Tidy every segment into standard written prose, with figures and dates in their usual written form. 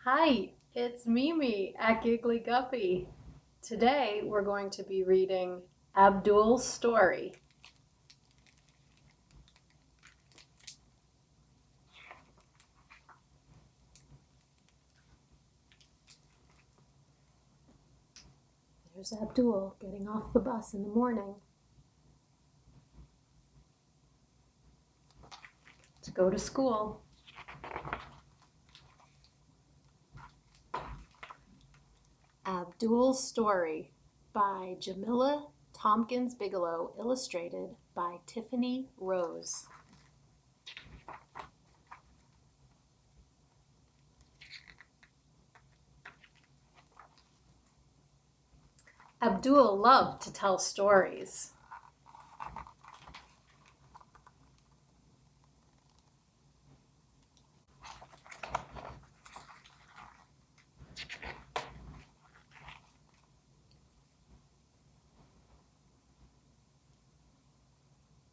Hi, it's Mimi at Giggly Guppy. Today we're going to be reading Abdul's story. There's Abdul getting off the bus in the morning to go to school. Abdul's Story by Jamilah Thompkins-Bigelow, illustrated by Tiffany Rose. Abdul loved to tell stories.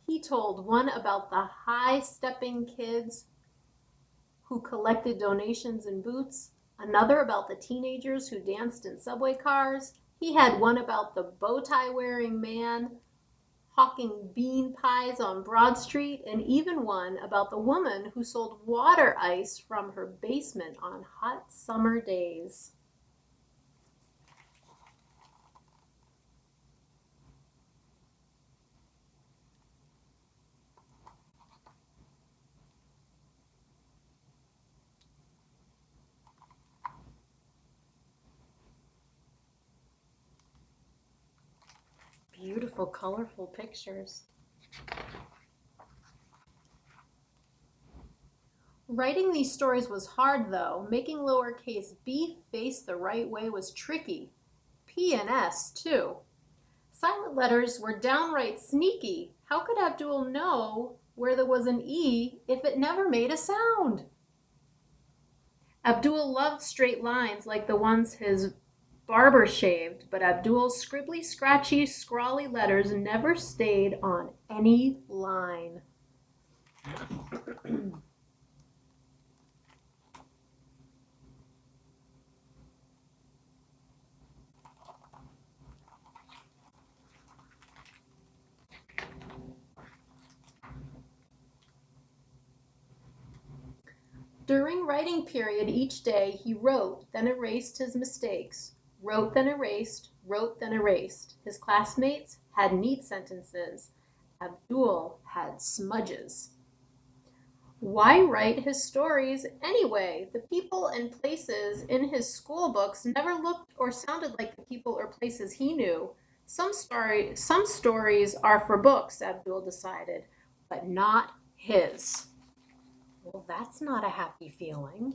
He told one about the high-stepping kids who collected donations in boots, another about the teenagers who danced in subway cars. He had one about the bow tie wearing man hawking bean pies on Broad Street, and even one about the woman who sold water ice from her basement on hot summer days. Beautiful, colorful pictures. Writing these stories was hard, though. Making lowercase b face the right way was tricky. P and S, too. Silent letters were downright sneaky. How could Abdul know where there was an E if it never made a sound? Abdul loved straight lines like the ones his barber shaved, but Abdul's scribbly, scratchy, scrawly letters never stayed on any line. During writing period each day he wrote, then erased his mistakes, wrote, then erased, wrote, then erased. His classmates had neat sentences. Abdul had smudges. Why write his stories anyway? The people and places in his school books never looked or sounded like the people or places he knew. Some stories are for books, Abdul decided, but not his. Well, that's not a happy feeling.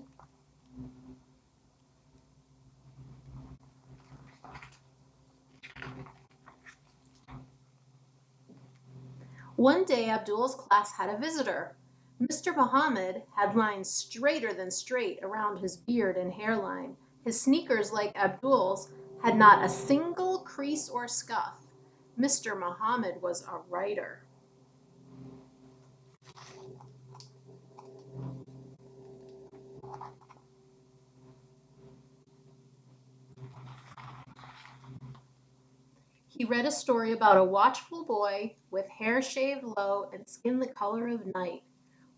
One day Abdul's class had a visitor. Mr. Mohammed had lines straighter than straight around his beard and hairline. His sneakers, like Abdul's, had not a single crease or scuff. Mr. Mohammed was a writer. He read a story about a watchful boy with hair shaved low and skin the color of night.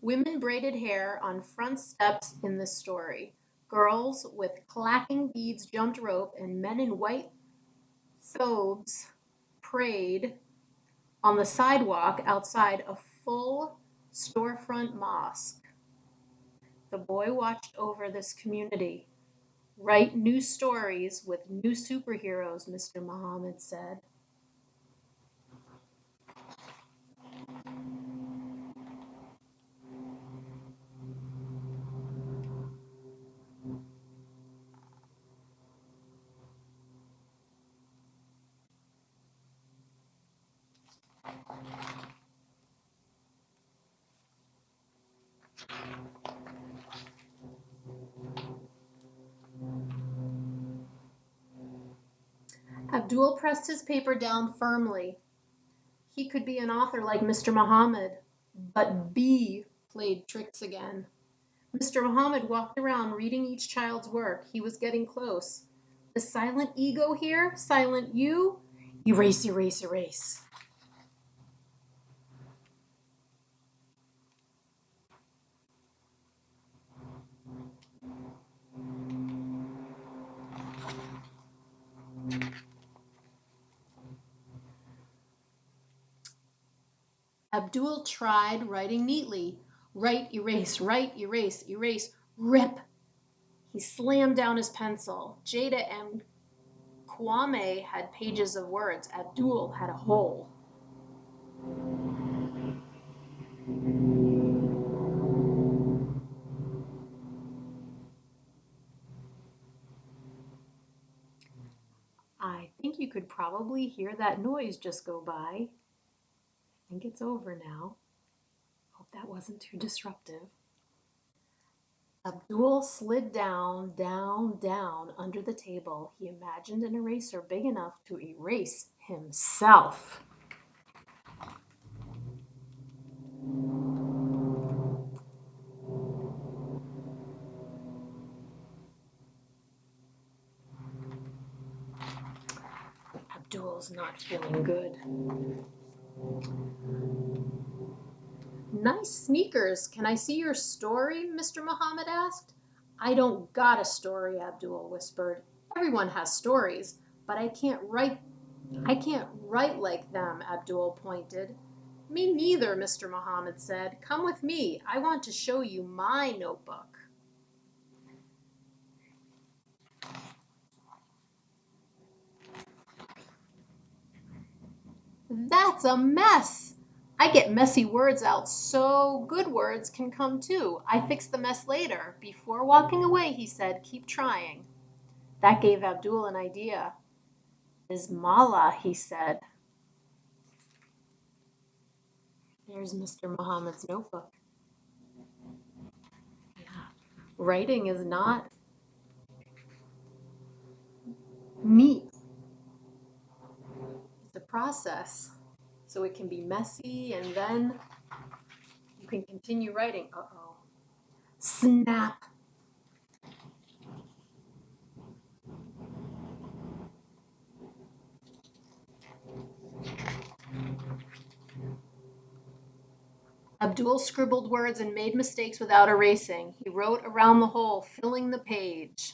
Women braided hair on front steps in the story. Girls with clacking beads jumped rope, and men in white thobes prayed on the sidewalk outside a full storefront mosque. The boy watched over this community. Write new stories with new superheroes, Mr. Muhammad said. Abdul pressed his paper down firmly. He could be an author like Mr. Muhammad, but B played tricks again. Mr. Muhammad walked around reading each child's work. He was getting close. The silent ego here, silent you. Erase, erase, erase. Abdul tried writing neatly. Write, erase, write, erase, erase, rip. He slammed down his pencil. Jada and Kwame had pages of words. Abdul had a hole. I think you could probably hear that noise just go by. I think it's over now. Hope that wasn't too disruptive. Abdul slid down, down, down under the table. He imagined an eraser big enough to erase himself. Abdul's not feeling good. Nice sneakers. Can I see your story? Mr. Muhammad asked. I don't got a story, Abdul whispered. Everyone has stories, but I can't write like them, Abdul pointed. Me neither, Mr. Muhammad said. Come with me. I want to show you my notebook. That's a mess. I get messy words out so good words can come too. I fix the mess later. Before walking away, he said, keep trying. That gave Abdul an idea. Jamilah, he said. There's Mr. Muhammad's notebook. Yeah. Writing is not neat. It's a process. So it can be messy and then you can continue writing. Uh-oh. Snap. Abdul scribbled words and made mistakes without erasing. He wrote around the hole, filling the page.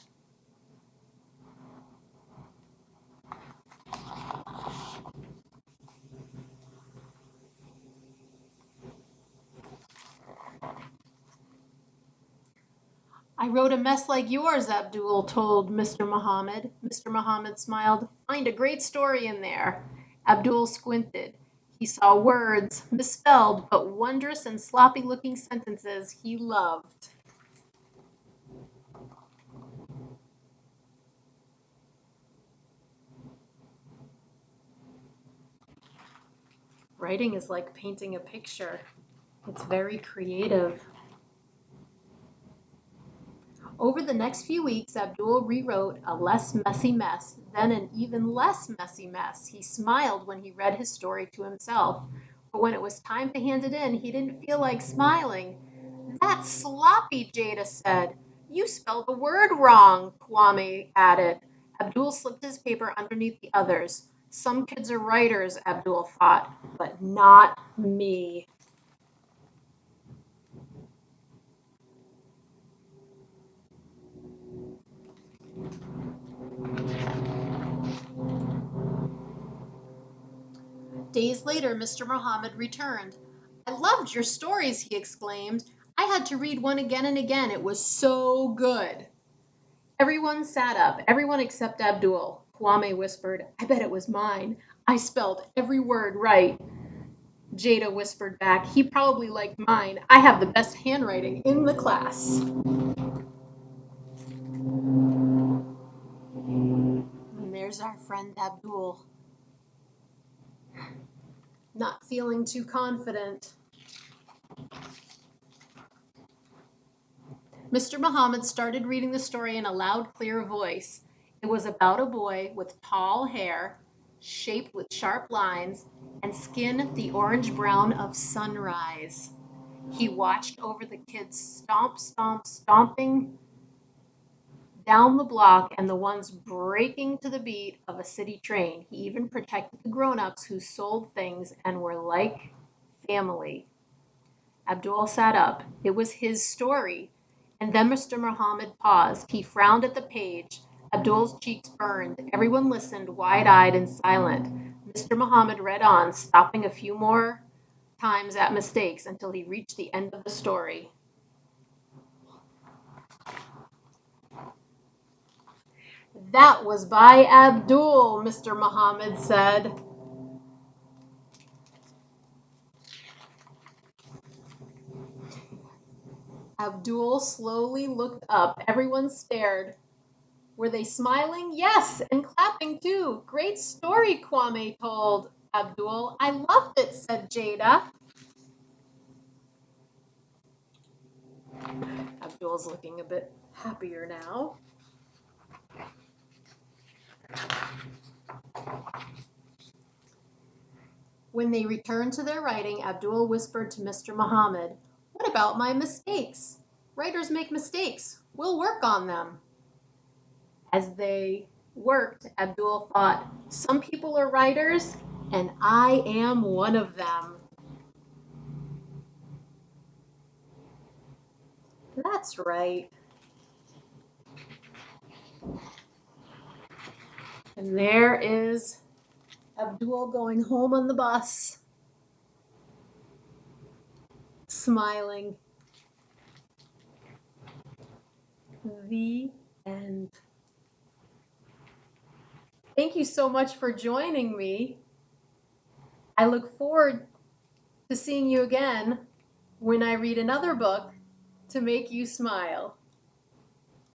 I wrote a mess like yours, Abdul told Mr. Muhammad. Mr. Muhammad smiled. Find a great story in there. Abdul squinted. He saw words, misspelled, but wondrous and sloppy looking sentences he loved. Writing is like painting a picture. It's very creative. Over the next few weeks, Abdul rewrote a less messy mess, then an even less messy mess. He smiled when he read his story to himself, but when it was time to hand it in, he didn't feel like smiling. That's sloppy, Jada said. You spelled the word wrong, Kwame added. Abdul slipped his paper underneath the others. Some kids are writers, Abdul thought, but not me. Days later, Mr. Muhammad returned. I loved your stories, he exclaimed. I had to read one again and again. It was so good. Everyone sat up, everyone except Abdul. Kwame whispered, I bet it was mine. I spelled every word right. Jada whispered back, he probably liked mine. I have the best handwriting in the class. And there's our friend Abdul. Not feeling too confident. Mr. Muhammad started reading the story in a loud, clear voice. It was about a boy with tall hair, shaped with sharp lines, and skin the orange brown of sunrise. He watched over the kids stomping down the block and the ones breaking to the beat of a city train. He even protected the grown-ups who sold things and were like family. Abdul sat up. It was his story. And then Mr. Muhammad paused. He frowned at the page. Abdul's cheeks burned. Everyone listened, wide-eyed and silent. Mr. Muhammad read on, stopping a few more times at mistakes until he reached the end of the story. That was by Abdul, Mr. Muhammad said. Abdul slowly looked up. Everyone stared. Were they smiling? Yes, and clapping too. Great story, Kwame told Abdul. I loved it, said Jada. Abdul's looking a bit happier now. When they returned to their writing, Abdul whispered to Mr. Muhammad, What about my mistakes? Writers make mistakes. We'll work on them. As they worked, Abdul thought, Some people are writers, and I am one of them. That's right. And there is Abdul going home on the bus, smiling. The end. Thank you so much for joining me. I look forward to seeing you again when I read another book to make you smile.